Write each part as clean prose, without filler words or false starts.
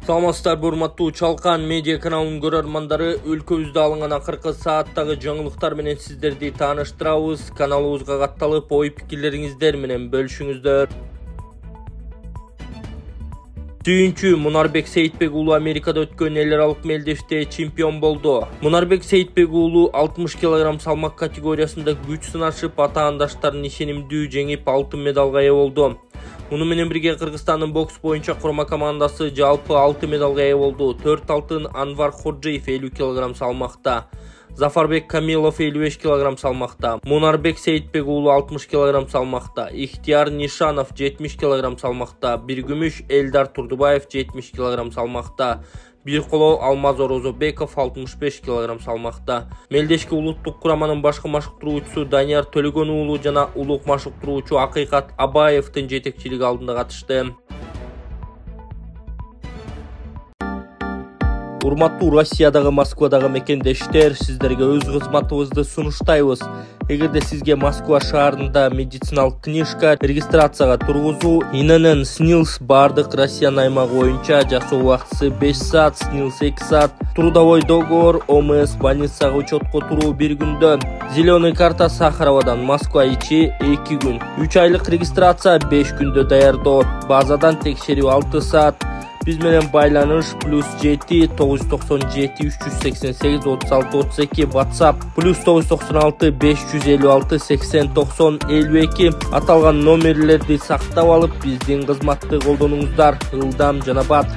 Саламатсыздар, урматтуу Чалкан медиа каналынын көрөрмандары, өлкөбүздө алынган акыркы сааттагы жаңылыктар менен сиздерди тааныштырабыз. Каналыбызга катталып, ой-пикирлериңиздер менен бөлүшүңүздөр. Сүйүнчү Мунарбек Сейитбек уулу Америкада өткөн эл аралык мелдеште чемпион болду. Мунарбек Сейитбек уулу 60 кг салмак категориясында күч сынашып, ата-андаштарын ишенимдүү жеңип, алтын медалга ээ болду. Муну менен бирге Кыргызстандын бокс боюнча курма командасы жалпы 6 медалга ээ болду. 4 алтын Анвар Ходжиев 50 кг салмакта, Зафарбек Камилов 55 кг салмакта, Мунарбек Сейитбек уулу 60 кг салмакта, Ихтияр Нишанов 70 кг салмакта, бир күмүш Элдар Турдубаев 70 кг салмакта, бир коло Алмаз Орозобеков 65 кг салмакта. Мелдешке улуттук кураманын башкы машыктыруучусу Данияр Төлөгөн уулу жана улук машыктыруучу Акыйкат Абаевдин жетекчилиги алдында катышты. Урматтуу Россиядагы Москвадагы мекендештер, сиздерге өз кызматыбызды сунуштайбыз. Эгерде сизге Москва шаарында медициналык книжка регистрацияга тургузуу, ИНН СНИЛС бардык Россиянын аймагы боюнча жасоо убактысы 5 саат, СНИЛС 2 саат, трудовой договор, ОМС больницага учетко туруу 1 күндө, зеленый карта Сахаровадан Москва ичи 2 күн, 3 айлык регистрация 5 күндө даярдоо, базадан текшерүү 6 саат. Биз менен байланыш +7 997 388 36 32, WhatsApp +996 556 80 90 52. Аталган номерлерди сактап алып, биздин кызматты колдонуңуздар. Ылдам жана бат.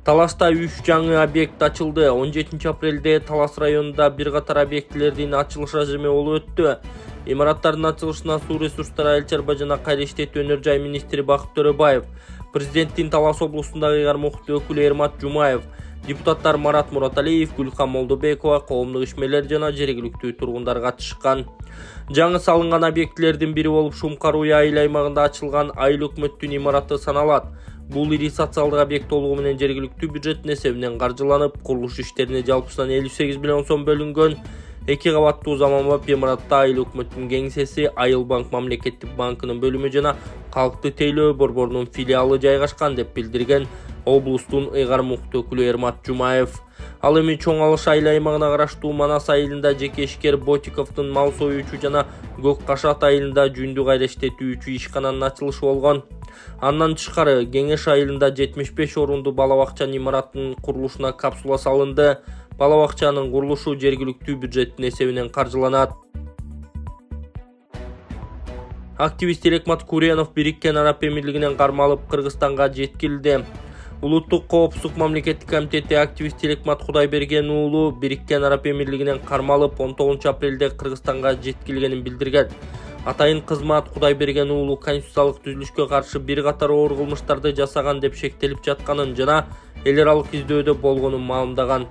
Талашта 3 жаңы объект ачылды. 17 апрелде Талас районунда бир катар объектилердин ачылыш режими болуп өттү. Имараттардын ачылышына суу ресурстары Айыл чарба жана кайра иштетүү өнөр жай министри Бакыт Төрөбаев, президенттин Талас облусундагы ыйгар мукты өкүлү Эрмат Жумаев, депутаттар Марат Мураталиев, Гүлкан Молдобекова, коомдук ишмерлер жана жергиликтүү тургундар катышкан. Жаңы салынган объектилердин бири болуп Шумкаруу айыл аймагында ачылган айыл өкмөттүн имараты саналат. Бул ири социалдык объект толугу менен жергиликтүү бюджеттин эсебинен каржыланып, курулуш иштерине жалпысынан 58 миллион сом бөлүнгөн. 2 кабаттуу заманбап имаратта айыл өкмөттүн кеңсеси, Айыл банк мамлекеттик банкынын бөлүмү жана Калкты тейлөө борборунун филиалы жайгашкан деп билдирген облустун ыйгар мукты өкүлү Эрмат Жумаев. Ал эми Чоң Алыш айыл аймагына караштуу Манас айылында жеке ишкер Ботиковдун мал союучу жана Көк Кашат айылында жүндү кайра иштетүүчү ишкананын ачылышы болгон. Андан тышкары Кеңеш айылында 75 орунду бала бакчанын имараттын курулушуна капсула салынды. Бала бакчанын курулушу жергиликтүү бюджеттин эсебинен каржыланат. Активист Элекмат Куренов Бириккен Араб Эмирлигинен кармалып Кыргызстанга жеткирилди. Улуттук коопсуздук мамлекеттик комитети активист Элекмат Кудайберген уулу Бириккен Араб Эмирлигинен кармалып 19 апрелде Кыргызстанга жеткирилгенин билдирген. Атайын кызмат Кудайберген уулу конституциялык түзүлүшкө каршы бир катар оор кылмыштарды жасаган деп шектелип жатканын жана эл аралык издөөдө болгонун маалымдаган.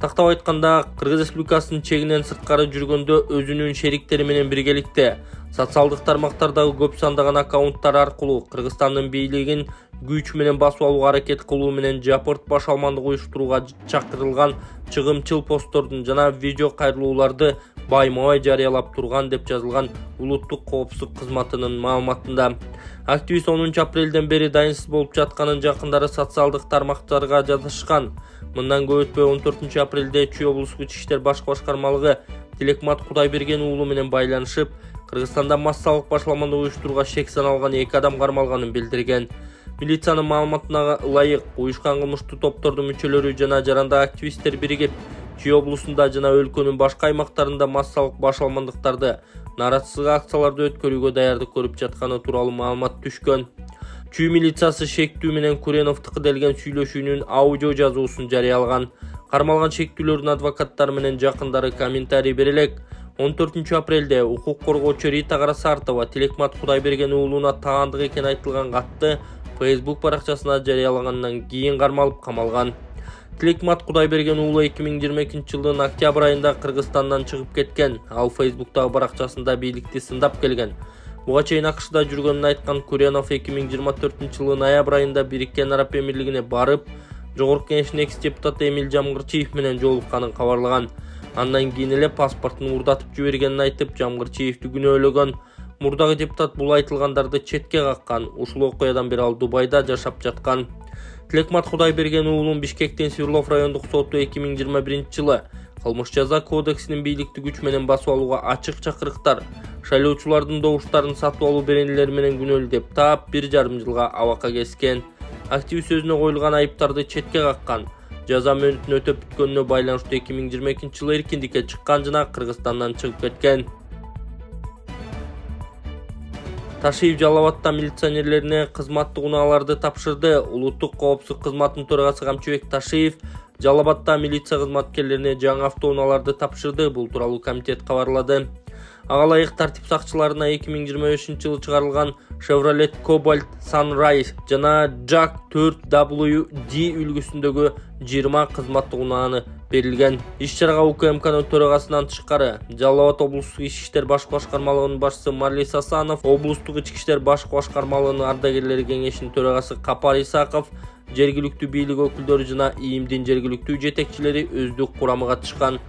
Тактап айтканда, Кыргыз Республикасынын чегинен сырткары жүргөндө өзүнүн шериктери менен биргеликте социалдык тармактардагы көп сандаган аккаунттар аркылуу Кыргызстандын бийлигин күч менен басып алууга аракет кылуу менен жапырт баш алмандык уюштурууга чакырылган чыгымчыл посттордун жана видео кайрылууларды байма-бай жарыялап турган деп жазылган улуттук коопсуздук кызматынын маалыматында. Активист 10 апрелден бери дайынсыз болуп жатканын жакындары социалдык тармактарга жазышкан. Мындан көп өтпөй 14 апрелде Чүй облустук ички иштер башкы башкармалыгы Элекмат Кудайберген уулу менен байланышып, Кыргызстанда массалык башламаны уюштурууга шек саналган 2 адам кармалганын билдирген. Милициянын маалыматына ылайык, уюшкан кылмыштуу топтордун мүчөлөрү жана жарандагы активисттер биригип, Чүй облусунда жана өлкөнүн башка аймактарында массалык башаламандыктарды, наратсыздык акцияларды өткөрүүгө даярдык көрүп жатканы тууралуу маалымат түшкөн. Чүй милициясы шектүү менен Куреновдук делген сүйлөшүүнүн аудио жазуусун жарыялаган. Кармалган шектүүлөрдүн адвокаттары менен жакындары комментарий берелек. 14 апрелде укук коргоочу Рита Карасартова Элекмат Кудайберген уулуна таандык экени айтылган катты Facebook баракчасына жарыялагандан кийин кармалып камалган. Элекмат Кудайберген уулу 2022 жылдын октябрь айында Кыргызстандан чыгып кеткен. Ал Facebooктагы баракчасында бийликти сындап келген. Буга чейин АКШда жүргөнүн айткан Куренов 2024 жылдын ноябрь айында Бириккен Араб Эмирлигине барып, Жогорку Кеңештин экс-депутаты Эмил Жамгырчиев менен жолукканын кабарлаган. Андан кийин эле паспортун урдатып жибергенин айтып, Жамгырчиевди күнөөлөгөн. Мурдагы депутат бул айтылгандарды четке каккан. Ушул окуядан бери ал Дубайда жашап жаткан. Тилекмат Кудайберген уулун Бишкектин Свердлов райондук соту 2021-жылы кылмыш жаза кодексинин бийликти күч менен басып алууга ачык чакырыктар, шайлоочулардын добуштарын сатып алуу беренелери менен күнөөлүү деп таап 1,5 жылга абакка кескен. Активист өзүнө коюлган айыптарды четке каккан. Жаза мөөнөтүн өтөп бүткөнүнө байланыштуу 2022-жылы эркиндикке чыккан жана Кыргызстандан чыгып кеткен. Ташиев Жалал Абадта милиционерлерине кызматтык унааларды тапшырды. Улуттук коопсуздук кызматынын төрагасы Камчыбек Ташиев Жалал Абадта милиция кызматкерлерине жаңы автоунааларды тапшырды. Бул тууралуу комитет кабарлады. Ага ылайык тартип сакчыларына 2025-жылы чыгарылган Chevrolet Cobalt Sunrise жана Jack 4WD үлгүсүндөгү 20 кызматтык унааны берилген. Иш-чарага УКМКнын төрагасынан тышкары Жалал Абад облустук ички иштер башкы башкармалыгынын башчысы Марлис Асанов, облустук ички иштер башкы башкармалыгынын ардагерлери кеңешинин төрагасы Капар Исаков, жергиликтүү бийлик өкүлдөрү жана ИИМдин жергиликтүү жетекчилери өздүк курамга чыккан.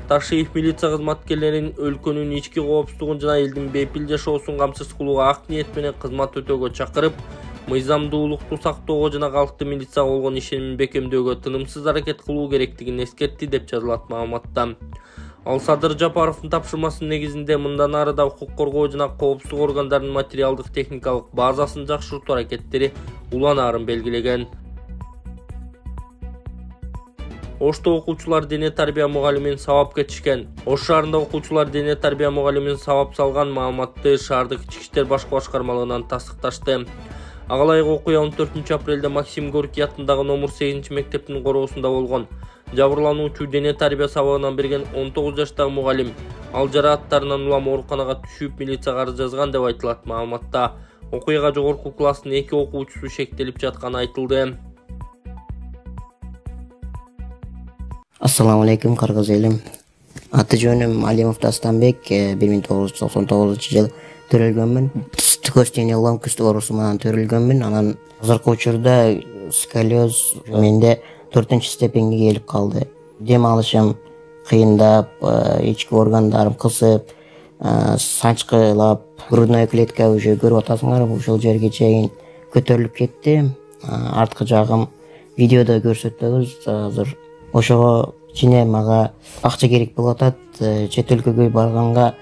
Ташиев милиция кызматкерлерин өлкөнүн ички коопсуздугун жана элдин бейпил жашоосун камсыз кылууга ак ниет менен кызмат өтөөгө чакырып, мыйзамдуулукту сактоого жана калкты милицияга болгон ишенимин бекемдөөгө тынымсыз аракет кылуу керектигин эскертти деп жазылат маалыматта. Ал Садыр Жапаровдун тапшырмасынын негизинде мындан ары да укук коргоо жана коопсуздук органдарынын материалдык техникалык базасын жакшыртуу аракеттери уланаарын белгилеген. Ошто окуучулар дене тарбия мугалимин сабап кетишкен. Ош шаарында окуучулар дене тарбия мугалимин сабап салган маалыматты шаардык ички иштер башкы башкармалыгынан тастыкташты. Ага ылайык окуя 14 апрелде Максим Горький атындагы номер 8 мектептин короосунда болгон. Жабырлануучу дене тарбия сабагынан берген 19 жаштагы мугалим ал жарааттарынан улам ооруканага түшүп милицияга арыз жазган деп айтылат маалыматта. Окуяга жогорку класстын 2 окуучусу шектелип жатканы айтылды. Assalamu alaikum Kırgız elim. Аты жөнүм Алимов Дастанбек, 1999-жылы төрөлгөнмүн. Түкөстене ломкост оорусу менен төрөлгөнмүн. Анан азыркы учурда сколиоз менде 4-степенге келип калды. Дем алышым кыйындап, ички органдарым кысып, санчкылап, грудной клетка уже көрүп атасыңар, ушул жерге чейин көтөрүлүп кетти. Арткы жагым видеодо көрсөтөбүз азыр. Ошого кичине мага акча керек болуп атат. Чет өлкөгө барганга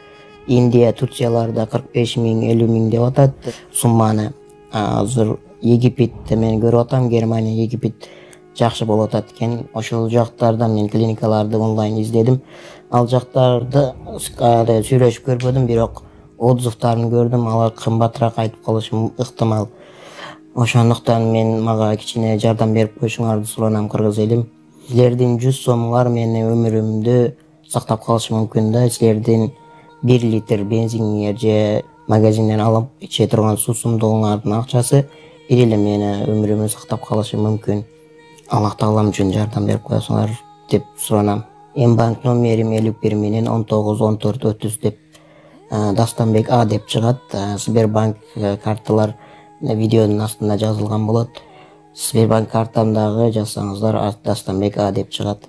Индия, Турцияларда 45 миң, 50 миң деп атат сумманы. Азыр Египет мен көрүп атам, Германия, Египет жакшы болуп атат экен. Ошол жактардан мен клиникаларды онлайн издедим. Ал жактарды сүйлөшүп көрбөдүм, бирок отзывдарын көрдүм. Алар кымбатыраак айтып калышы ыктымал. Ошондуктан мен мага кичине жардам берип коюшуңарды суранам Кыргыз элим. Силердин 100 сомуңар мени өмүрүмдү сактап калышы мүмкүн да. Силердин 1 литр бензиниңер же магазинден алып иче турган суусундугуңардын акчасы бир эле мени өмүрүмдү сактап калышы мүмкүн. Аллах таалам үчүн жардам берип коесуңар деп суранам. Банк номерим 51 менен 191430 деп Дастанбек А деп чыгат. Сбербанк карталар видеонун астында жазылган болот. Сбербанк картамдагы жазсаңыздар Дастанбек А деп чыгат.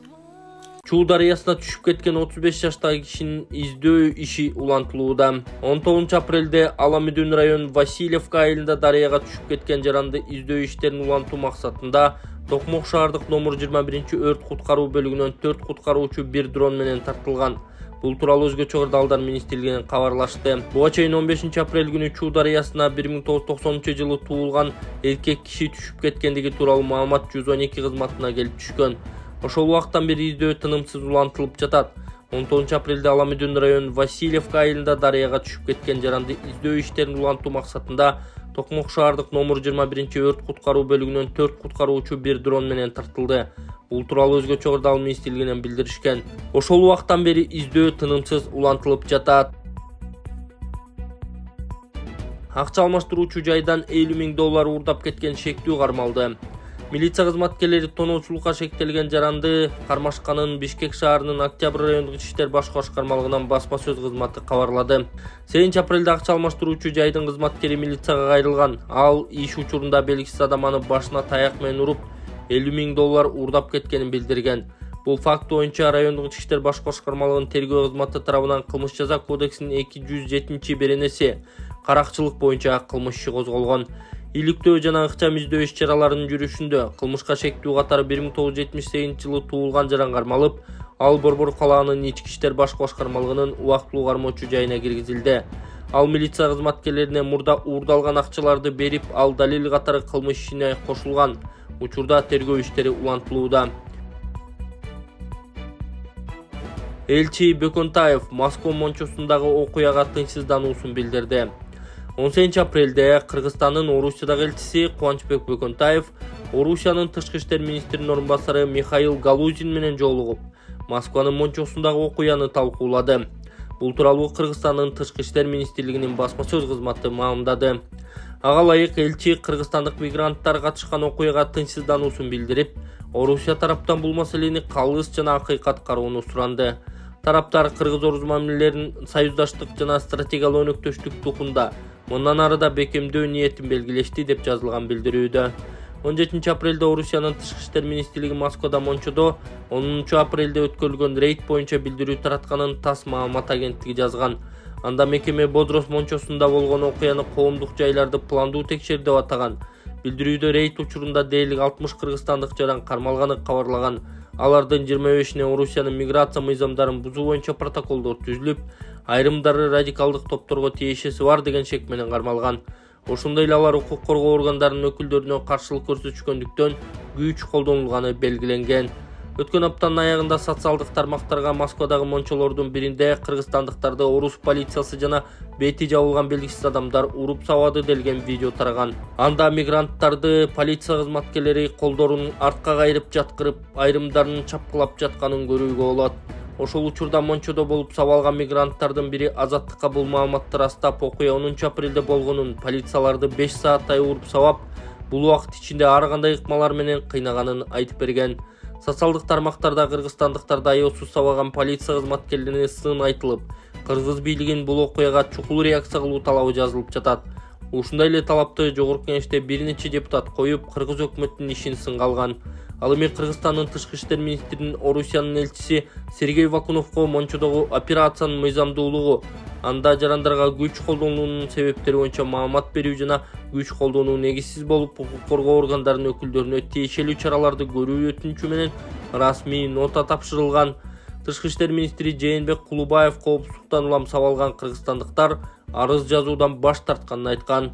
Чуу дарыясына түшүп кеткен 35 жаштагы кишинин издөө иши улантылууда. 19 апрелде Аламүдүн район Васильевка айылында дарыяга түшүп кеткен жаранды издөө иштерин улантуу максатында Токмок шаардык номер 21-өрт куткаруу бөлүгүнөн 4 куткаруучу 1 дрон менен тартылган. Бул тууралуу Өзгө Чогуу Далдар министрлигинен кабарлашты. Буга чейин 15 апрель күнү Чуу дарыясына 1990-жылы туулган эркек киши түшүп кеткендиги тууралуу маалымат 112 кызматына келип түшкөн. Ошол убактан бери издөө тынымсыз улантылып жатат. 19 апрелде Аламүдүн район Васильевка айылында дарыяга түшүп кеткен жаранды издөө иштерин улантуу максатында Токмок шаардык номер 21-өрт куткаруу бөлүгүнөн 4 куткаруучу 1 дрон менен тартылды. Бул тууралуу Өзгө Чогуу Далдар министрлигинен билдиришкен. Ошол убактан бери издөө тынымсыз улантылып жатат. Акча алмаштыруучу жайдан $50 000 уурдап кеткен шектүү кармалды. Милиция кызматкерлери тоноочулукка шектелген жаранды кармашканын Бишкек шаарынын Октябрь райондук ички иштер башкы башкармалыгынан басма сөз кызматы кабарлады. 7 апрелде акча алмаштыруучу жайдын кызматкери милицияга кайрылган. Ал иш учурунда белгисиз адам аны башына таяк менен уруп $50 000 уурдап кеткенин билдирген. Бул факт боюнча райондук ички иштер башкы башкармалыгынын тергөө кызматы тарабынан кылмыш жаза кодексинин 207-беренеси каракчылык боюнча кылмыш иши козголгон. иликтөө жана ыкчам издөө иш-чараларынын жүрүшүндө кылмышка шектүү катары 1978 жылы туулган жара кармалып, ал Борбор калаанын ички иштер башкы башкармалыгынын убактылуу кармоочу жайына киргизилди. Ал милиция кызматкерлерине мурда уурдалган акчаларды берип, ал далил катары кылмыш ишине кошулган. Учурда тергөө иштери улантылууда. Элчи Бөкөнтаев Москва мончосундагы окуяга тынчсыздануусун билдирди. 18 апрелде Кыргызстандын Орусиядагы элчиси Кубанычбек Бөкөнтаев Орусиянын тышкы иштер министринин орун басары Михаил Галузин менен жолугуп, Москванын мончосундагы окуяны талкуулады. Бул тууралуу Кыргызстандын тышкы иштер министрлигинин басма сөз кызматы маалымдады. Ага ылайык элчи кыргызстандык мигранттар катышкан окуяга тынчсыздануусун билдирип, Орусия тараптан бул маселени калыс жана акыйкат кароону суранды. Тараптар кыргыз-орус мамилелерин союздаштык жана стратегиялык өнөктөштүк духунда мындан ары да бекемдөө ниетин белгилешти деп жазылган билдирүүдө. 17 апрелде Орусиянын тышкы иштер министрлиги Москвада мончодо 10 апрелде өткөрүлгөн рейд боюнча билдирүү таратканын ТАСС маалымат агенттиги жазган. Анда мекеме Бодрос мончосунда болгон окуяны коомдук жайларды пландуу текшер деп атаган. Билдирүүдө рейд учурунда дээрлик 60 кыргызстандык жаран кармалганы кабарлаган. Алардын 25-ине Орусиянын миграция мыйзамдарын бузуу боюнча протоколдор түзүлүп, айрымдары радикалдык топторго тиешеси бар деген шек менен кармалган. Ошондой эле алар укук коргоо органдарынын өкүлдөрүнө каршылык көрсөтүшкөндүктөн күч колдонулганы белгиленген. Өткөн аптанын аягында социалдык тармактарга Москвадагы мончолордун биринде кыргызстандыктарды орус полициясы жана бети жабылган белгисиз адамдар уруп сабады делген видео тараган. Анда мигранттарды полиция кызматкерлери колдорун артка кайрып жаткырып, айрымдарын чапкылап жатканын көрүүгө болот. Ошол учурда мончодо болуп сабалган мигранттардын бири Азаттыкка бул маалыматты растап, окуя 10 апрелде болгонун, полицияларды 5 сааттай уруп сабап, бул убакыт ичинде ар кандай ыкмалар менен кыйнаганын айтып берген. Социалдык тармактарда кыргызстандыктарды аеосуз сабаган полиция кызматкерлерине сын айтылып, кыргыз бийлигин бул окуяга чукул реакция кылуу талабы жазылып жатат. Ушундай эле талапты жогорку кеңеште бир нече депутат коюп, кыргыз өкмөтүнүн ишин сынга алган. Ал эми Кыргызстандын тышкы иштер министринин Орусиянын элчиси Сергей Вакуновго мончодогу операциянын мыйзамдуулугу, анда жарандарга күч колдонуунун себептери боюнча маалымат берүү жана күч колдонуу негизсиз болуп, укук коргоо органдарынын өкүлдөрүнө тиешелүү чараларды көрүү өтүнүчү менен расмий нота тапшырылган. Тышкы иштер министри Жээнбек Кулубаев коопсуздуктан улам сабалган кыргызстандыктар арыз жазуудан баш тартканын айткан.